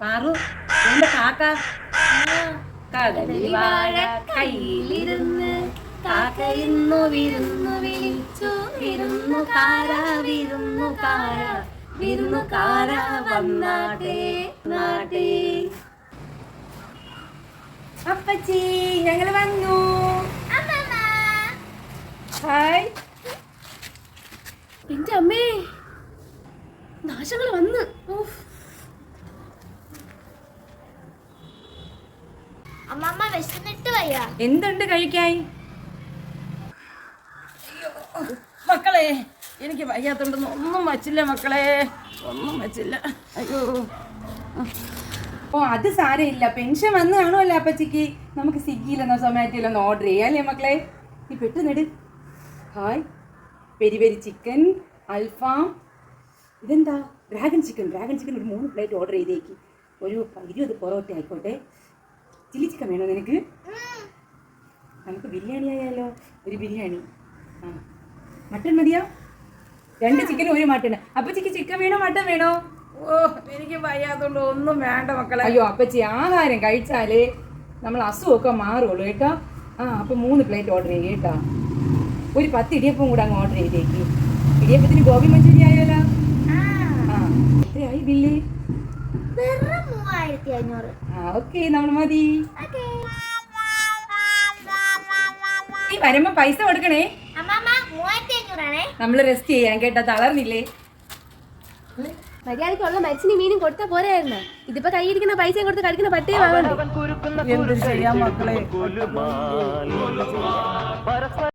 പാറു എന്റെ കാക്ക കടലിൽ വാഴ കയ്യിലിരുന്ന് കാക്കയിന്നു വിരുന്നു വിളിച്ചു വിരുന്നുകാര വിരുന്നുകാര വിരുന്നുകാര വന്നാട്ടേ നാട്ടേ. അപ്പച്ചി ഞങ്ങൾ വന്നു. ഹായ്. എന്റെ അമ്മേ നാശങ്ങൾ വന്ന്. അമ്മമ്മ വിശന്നിട്ട് വയ്യ. എന്തുണ്ട് കഴിക്കാൻ? മക്കളെ എനിക്ക് വയ്യാത്തോണ്ടൊന്നും ഒന്നും വച്ചില്ല മക്കളെ, ഒന്നും വച്ചില്ല. അയ്യോ ഓ അത് സാരമില്ല, പെൻഷൻ വന്ന് കാണുമല്ലോ അപ്പച്ചിക്ക്. നമുക്ക് സ്വിഗ്ഗിയിലെന്നോ സൊമാറ്റോയിലൊന്നോ ഓർഡർ ചെയ്യാം അല്ലേ മക്കളെ? നീ പെട്ടെന്നിട്. ഹായ്. പെരി പെരി ചിക്കൻ, അൽഫാം, ഇതെന്താ ഡ്രാഗൺ ചിക്കൻ ഒരു 3 പ്ലേറ്റ് ഓർഡർ ചെയ്തേക്ക്. ഒരു 20 പൊറോട്ട ആയിക്കോട്ടെ. ചില്ലി ചിക്കൻ വേണോ നിനക്ക്? നമുക്ക് ബിരിയാണി ആയാലോ? ഒരു ബിരിയാണി. ആ മട്ടൺ മതിയോ? 2 ചിക്കനും 1 മട്ടൺ. അപ്പച്ചിക്ക് ചിക്കൻ വേണോ മട്ടൺ വേണോ? ഓ എനിക്ക് വയ്യാത്തോണ്ട് ഒന്നും വേണ്ട മക്കളെ. അയ്യോ അപ്പച്ചി ആഹാരം കഴിച്ചാലേ നമ്മൾ അസുഖമൊക്കെ മാറുള്ളൂ കേട്ടോ. ആ അപ്പം 3 പ്ലേറ്റ് ഓർഡർ ചെയ്യേ കേട്ടോ. ഒരു 10 ഇടിയപ്പം കൂടെ അങ്ങ് ഓർഡർ ചെയ്തേക്ക്. ഇടിയപ്പത്തിന് ഗോപി മഞ്ചൂരി ആയാലോ? ആ എത്രയായി ബില്ല്? 3500. ആ ഓക്കെ നമ്മൾ മതി. ഈ വരുമ്പോ പൈസ കൊടുക്കണേ. നമ്മള് റെസ്റ്റ് ചെയ്യാൻ കേട്ടാ, തളർന്നില്ലേ? മര്യാദക്കുള്ള മരിച്ചിന് മീനും കൊടുത്താ പോരായിരുന്നു. ഇതിപ്പോ കൈയിരിക്കുന്ന പൈസയും കൊടുത്ത് കഴിക്കുന്ന പട്ടിയെ വാങ്ങണ്ടേ? എന്ത് ചെയ്യാൻ മക്കളെ?